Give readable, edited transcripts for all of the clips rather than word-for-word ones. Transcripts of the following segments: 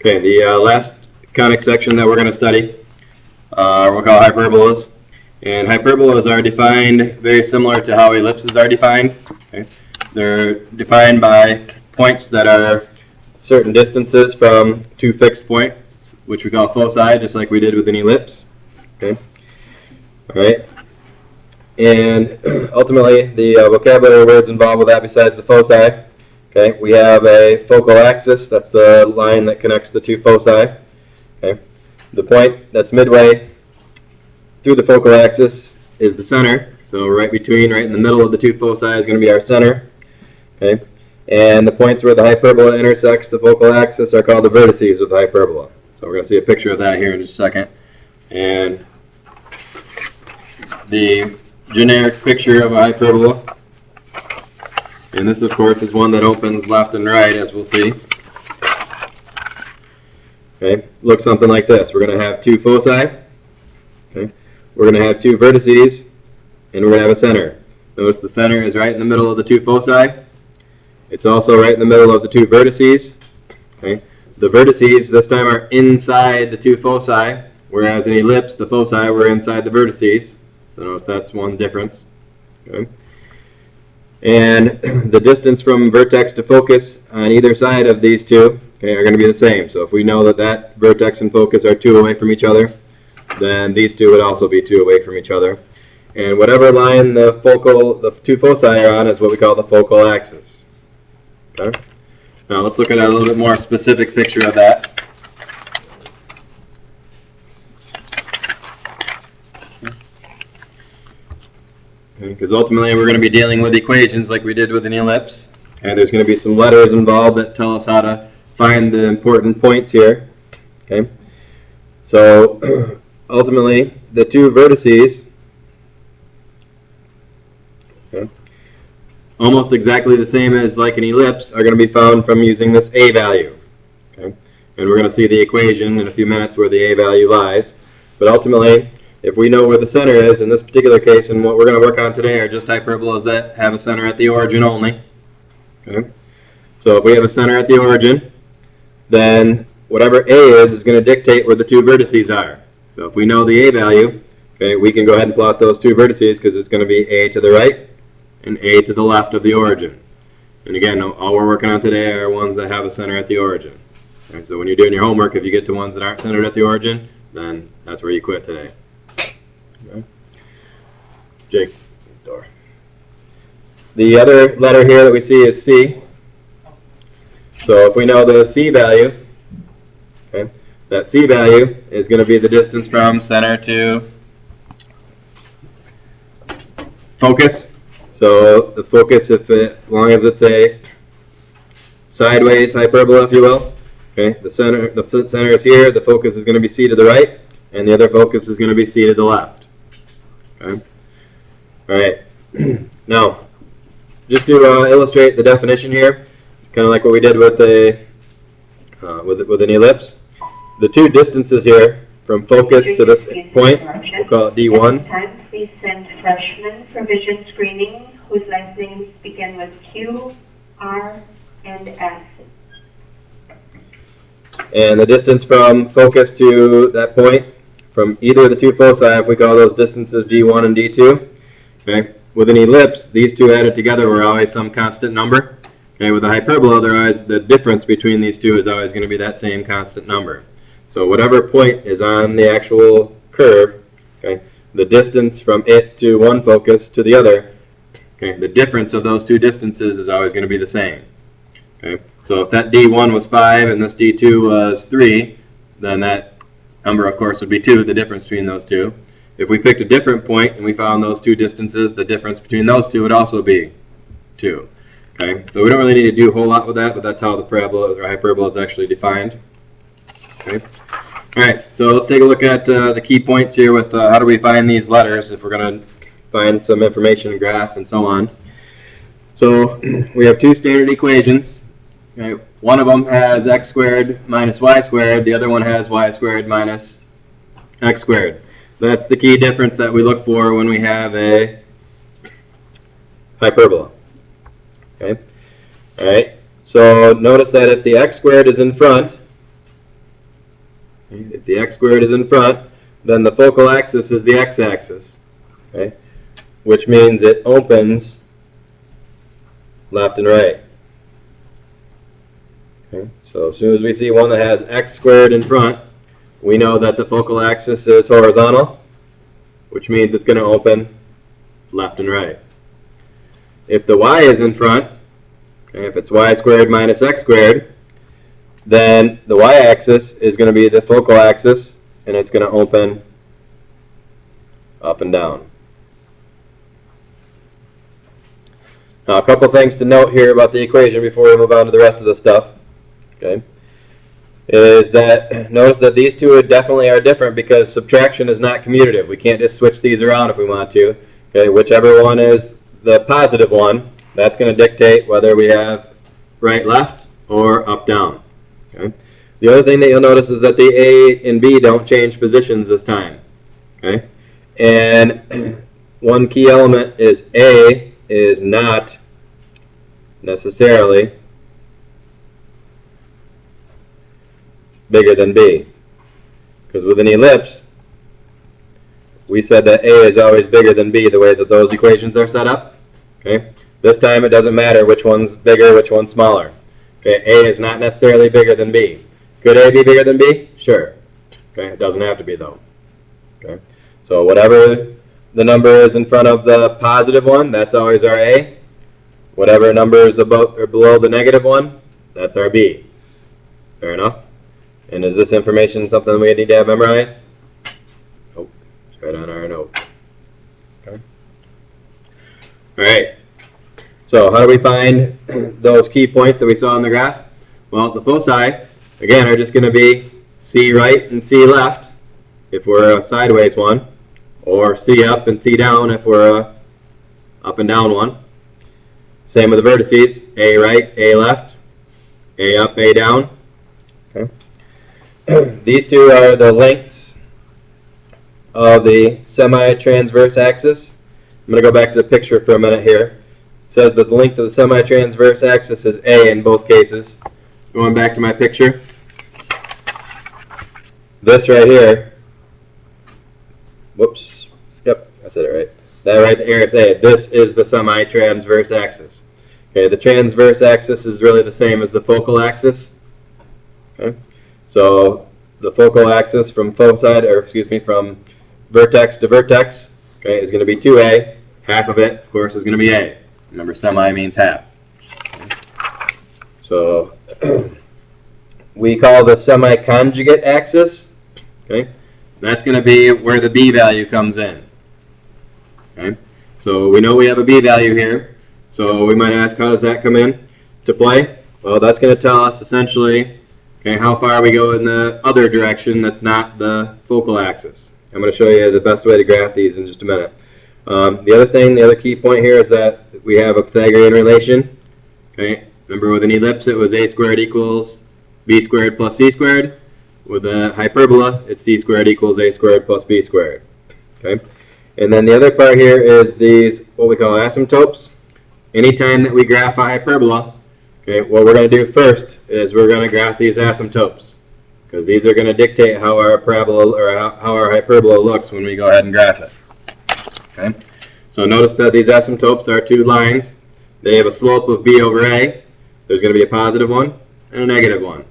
Okay, the last conic section that we're going to study we'll call hyperbolas. And hyperbolas are defined very similar to how ellipses are defined. Okay? They're defined by points that are certain distances from two fixed points, which we call foci, just like we did with an ellipse. Okay? All right. And ultimately, the vocabulary words involved with that besides the foci. Okay, we have a focal axis. That's the line that connects the two foci. Okay, the point that's midway through the focal axis is the center. So right in the middle of the two foci is going to be our center. Okay, and the points where the hyperbola intersects the focal axis are called the vertices of the hyperbola. So we're going to see a picture of that here in just a second. And the generic picture of a hyperbola. And this, of course, is one that opens left and right, as we'll see. Okay, looks something like this. We're going to have two foci. Okay, we're going to have two vertices, and we're going to have a center. Notice the center is right in the middle of the two foci. It's also right in the middle of the two vertices. Okay, the vertices this time are inside the two foci, whereas in ellipse, the foci were inside the vertices. So notice that's one difference. Okay. And the distance from vertex to focus on either side of these two are going to be the same. So if we know that that vertex and focus are 2 away from each other, then these two would also be 2 away from each other. And whatever line the two foci are on is what we call the focal axis. Okay. Now let's look at a little bit more specific picture of that. Because ultimately we're going to be dealing with equations like we did with an ellipse. And there's going to be some letters involved that tell us how to find the important points here. Okay. So ultimately the two vertices, okay, almost exactly the same as like an ellipse, are going to be found from using this a value. Okay. And we're going to see the equation in a few minutes where the a value lies. But ultimately, if we know where the center is, in this particular case, and what we're going to work on today are just hyperbolas that have a center at the origin only. Okay. So if we have a center at the origin, then whatever a is going to dictate where the two vertices are. So if we know the a value, okay, we can go ahead and plot those two vertices because it's going to be a to the right and a to the left of the origin. And again, all we're working on today are ones that have a center at the origin. Okay, so when you're doing your homework, if you get to ones that aren't centered at the origin, then that's where you quit today. Okay. Jake, door. The other letter here that we see is C. So if we know the C value, okay, that C value is going to be the distance from center to focus. So the focus, as long as it's a sideways hyperbola, if you will, okay, the center is here. The focus is going to be C to the right, and the other focus is going to be C to the left. Okay. All right. Now, just to illustrate the definition here, kind of like what we did with with an ellipse, the two distances here from focus to this point, we'll call it D1. Next time, please send freshmen for vision screening whose last names begin with Q, R, and S. And the distance from focus to that point, from either of the two foci, if we call those distances D1 and D2. Okay. With an ellipse, these two added together were always some constant number. Okay. With a hyperbola, the difference between these two is always going to be that same constant number. So whatever point is on the actual curve, okay, the distance from it to one focus to the other, okay, the difference of those two distances is always going to be the same. Okay. So if that D1 was 5 and this D2 was 3, then that number, of course, would be 2, the difference between those two. If we picked a different point and we found those two distances, the difference between those two would also be 2. Okay, so we don't really need to do a whole lot with that, but that's how the parabola or hyperbola is actually defined. Okay. All right, so let's take a look at the key points here with how do we find these letters if we're going to find some information, graph, and so on. So we have two standard equations. Okay. One of them has x squared minus y squared. The other one has y squared minus x squared. That's the key difference that we look for when we have a hyperbola. Okay. All right. So notice that if the x squared is in front, If the x squared is in front, then the focal axis is the x-axis, okay? Which means it opens left and right. Okay? So as soon as we see one that has x squared in front, we know that the focal axis is horizontal, which means it's going to open left and right. If the y is in front, okay, if it's y squared minus x squared, then the y-axis is going to be the focal axis, and it's going to open up and down. Now, a couple things to note here about the equation before we move on to the rest of the stuff, okay, is that notice that these two definitely are different because subtraction is not commutative. We can't just switch these around if we want to. Okay, whichever one is the positive one, that's going to dictate whether we have right, left, or up, down. Okay. The other thing that you'll notice is that the A and B don't change positions this time. Okay, and one key element is A is not necessarily bigger than B. Because with an ellipse, we said that A is always bigger than B the way that those equations are set up. Okay, this time it doesn't matter which one's bigger, which one's smaller. Okay, A is not necessarily bigger than B. Could A be bigger than B? Sure. Okay, it doesn't have to be though. Okay, so whatever the number is in front of the positive one, that's always our A. Whatever number is above or below the negative one, that's our B. Fair enough? And is this information something we need to have memorized? Nope. It's right on our note. Okay. All right. So how do we find those key points that we saw on the graph? Well, the foci, again, are just going to be C right and C left if we're a sideways one, or C up and C down if we're a up and down one. Same with the vertices, A right, A left, A up, A down. Okay. These two are the lengths of the semi-transverse axis. I'm going to go back to the picture for a minute here. It says that the length of the semi-transverse axis is A in both cases. Going back to my picture, this right here, whoops, yep, I said it right. That right there is A. This is the semi-transverse axis. Okay, the transverse axis is really the same as the focal axis. Okay, so the focal axis from foci, or excuse me, from vertex to vertex, okay, is going to be 2A. Half of it, of course, is going to be A. Remember, semi means half. Okay. So we call the semi-conjugate axis. Okay, that's going to be where the B value comes in. Okay, so we know we have a B value here. So we might ask, how does that come in to play? Well, that's going to tell us essentially, okay, how far we go in the other direction that's not the focal axis. I'm going to show you the best way to graph these in just a minute. The other key point here is that we have a Pythagorean relation. Okay, remember with an ellipse it was A squared equals B squared plus C squared. With a hyperbola, it's C squared equals A squared plus B squared. Okay, and then the other part here is these, what we call asymptotes. Anytime that we graph a hyperbola, okay, what we're going to do first is we're going to graph these asymptotes, because these are going to dictate how our parabola or how our hyperbola looks when we go ahead and graph it. Okay, so notice that these asymptotes are two lines. They have a slope of B over A. There's going to be a positive one and a negative one.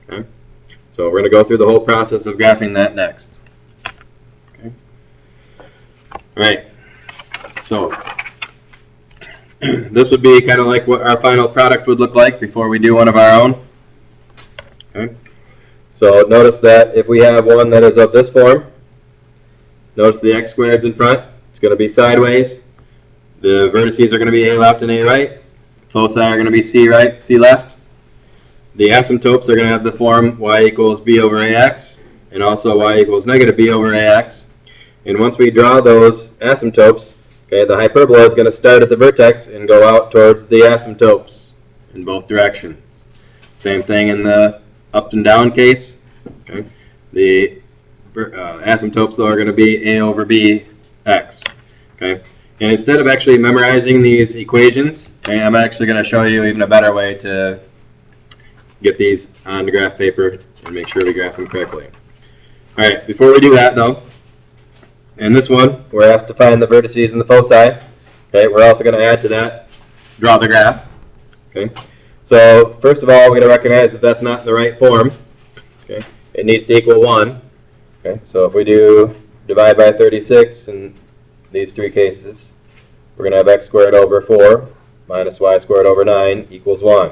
Okay, so we're going to go through the whole process of graphing that next. Okay, all right. So this would be kind of like what our final product would look like before we do one of our own. Okay, so notice that if we have one that is of this form, notice the x squared's in front. It's going to be sideways. The vertices are going to be A left and A right. Foci are going to be C right, C left. The asymptotes are going to have the form y equals b over ax, and also y equals negative b over ax. And once we draw those asymptotes, okay, the hyperbola is going to start at the vertex and go out towards the asymptotes in both directions. Same thing in the up and down case. Okay, the asymptotes though are going to be a over b x. Okay, and instead of actually memorizing these equations, okay, I'm actually going to show you even a better way to get these on the graph paper and make sure we graph them correctly. All right, before we do that though, in this one, we're asked to find the vertices and the foci. Okay, we're also going to add to that, draw the graph. Okay, so first of all, we're going to recognize that that's not in the right form. Okay, it needs to equal 1. Okay, so if we do divide by 36 in these three cases, we're going to have x squared over 4 minus y squared over 9 equals 1.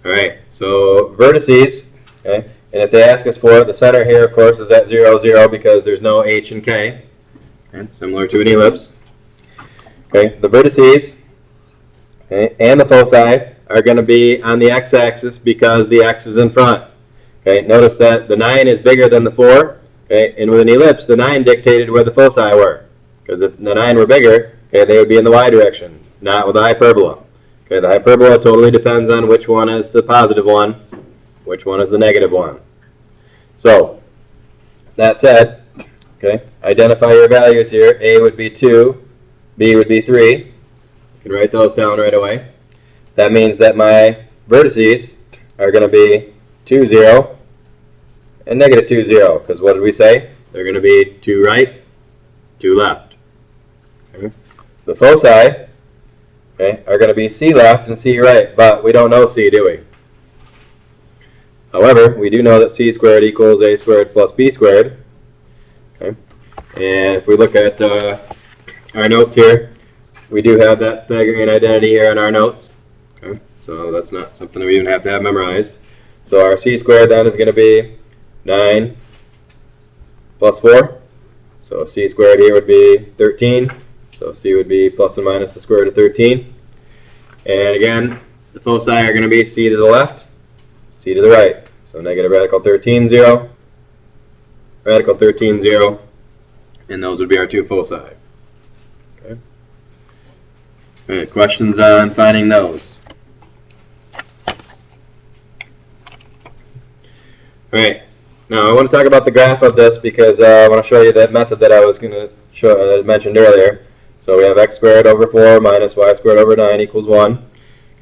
All right, so vertices, okay, and if they ask us for it, the center here, of course, is at 0, 0 because there's no h and k, okay, similar to an ellipse. Okay, the vertices, okay, and the foci are going to be on the x-axis because the x is in front. Okay, notice that the 9 is bigger than the 4, okay, and with an ellipse, the 9 dictated where the foci were. Because if the 9 were bigger, okay, they would be in the y direction, not with the hyperbola. Okay, the hyperbola totally depends on which one is the positive one, which one is the negative one. So, that said, okay, identify your values here. A would be 2, B would be 3. You can write those down right away. That means that my vertices are going to be 2, 0, and negative 2, 0. Because what did we say? They're going to be 2 right, 2 left. Okay. The foci, okay, are going to be C left and C right, but we don't know C, do we? However, we do know that C squared equals A squared plus B squared. Okay. And if we look at our notes here, we do have that Pythagorean identity here in our notes. Okay. So that's not something that we even have to have memorized. So our C squared then is going to be 9 plus 4. So C squared here would be 13. So C would be plus and minus the square root of 13. And again, the foci are going to be C to the left, C to the right. So negative radical 13, 0, radical 13, 0, and those would be our two foci. Okay. All right, questions on finding those? All right, now I want to talk about the graph of this because I want to show you that method that I was going to show, mentioned earlier. So we have x squared over 4 minus y squared over 9 equals 1.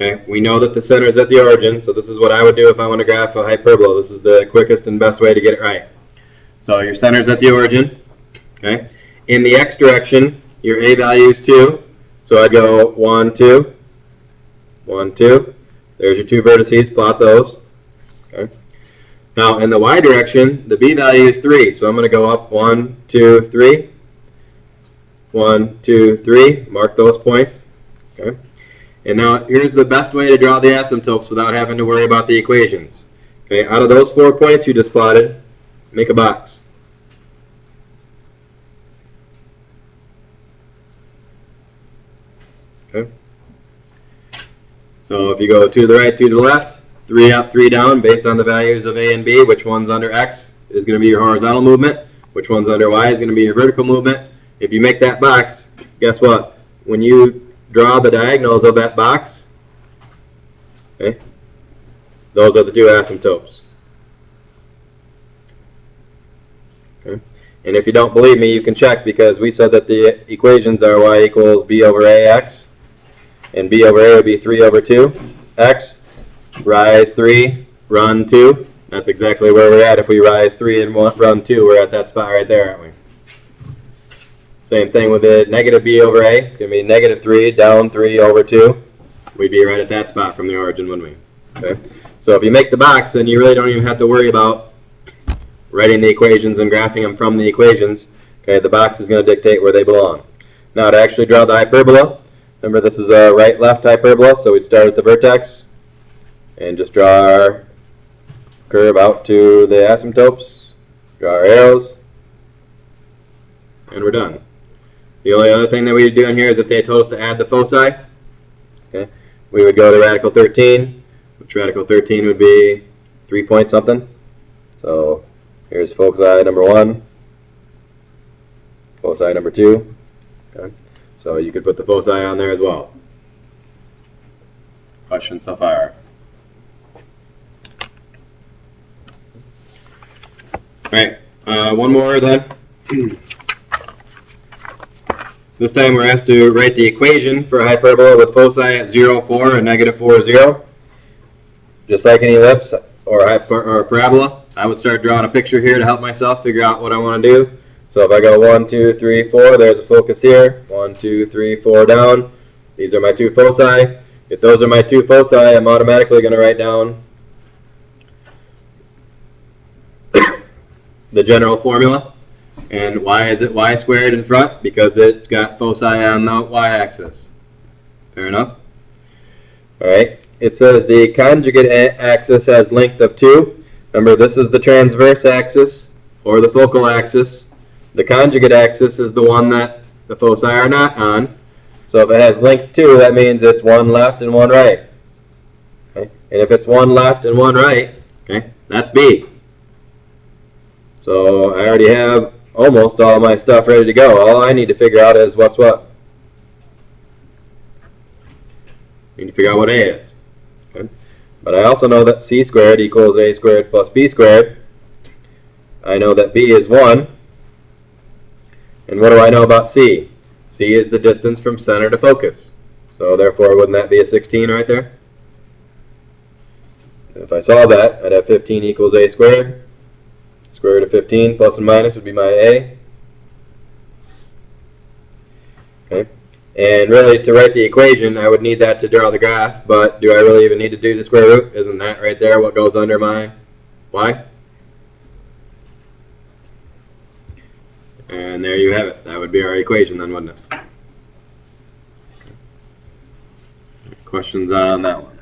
Okay, we know that the center is at the origin, so this is what I would do if I want to graph a hyperbola. This is the quickest and best way to get it right. So your center is at the origin. Okay, in the x direction, your a value is 2. So I'd go 1, 2, 1, 2. There's your two vertices. Plot those. Okay. Now in the y direction, the b value is 3. So I'm going to go up 1, 2, 3. 1, 2, 3. Mark those points. Okay. And now here's the best way to draw the asymptotes without having to worry about the equations. Okay, out of those 4 points you just plotted, make a box. Okay. So if you go 2 to the right, 2 to the left, 3 up, 3 down, based on the values of a and b, which one's under x is going to be your horizontal movement, which one's under y is going to be your vertical movement. If you make that box, guess what? When you draw the diagonals of that box, okay, those are the two asymptotes. Okay. And if you don't believe me, you can check because we said that the equations are y equals b over ax, and b over a would be 3 over 2. X, rise 3, run 2. That's exactly where we're at. If we rise 3 and run 2, we're at that spot right there, aren't we? Same thing with the negative b over a. It's going to be negative 3, down 3 over 2. We'd be right at that spot from the origin, wouldn't we? Okay. So if you make the box, then you really don't even have to worry about writing the equations and graphing them from the equations. Okay, the box is going to dictate where they belong. Now to actually draw the hyperbola, remember this is a right-left hyperbola, so we'd start at the vertex and just draw our curve out to the asymptotes, draw our arrows, and we're done. The only other thing that we'd do in here is if they told us to add the foci, okay, we would go to radical 13, which radical 13 would be 3 point something. So here's foci number 1, foci number 2. Okay. So you could put the foci on there as well. Question so far? All right, one more then. This time we're asked to write the equation for a hyperbola with foci at 0, 4 and negative 4, 0. just like an ellipse or a parabola, I would start drawing a picture here to help myself figure out what I want to do. So if I go 1, 2, 3, 4, there's a focus here. 1, 2, 3, 4 down. These are my two foci. If those are my two foci, I'm automatically going to write down the general formula. And why is it y squared in front? Because it's got foci on the y-axis. Fair enough? Alright, it says the conjugate axis has length of 2. Remember, this is the transverse axis, or the focal axis. The conjugate axis is the one that the foci are not on. So if it has length 2, that means it's one left and one right. Okay? And if it's one left and one right, okay, that's B. So I already have almost all my stuff ready to go. All I need to figure out is what's what. I need to figure out what A is. Okay? But I also know that C squared equals A squared plus B squared. I know that B is 1. And what do I know about C? C is the distance from center to focus. So therefore, wouldn't that be a 16 right there? If I saw that, I'd have 15 equals A squared. Square root of 15 plus and minus would be my A. Okay. And really, to write the equation, I would need that to draw the graph. But do I really even need to do the square root? Isn't that right there what goes under my y? And there you have it. That would be our equation then, wouldn't it? Questions on that one?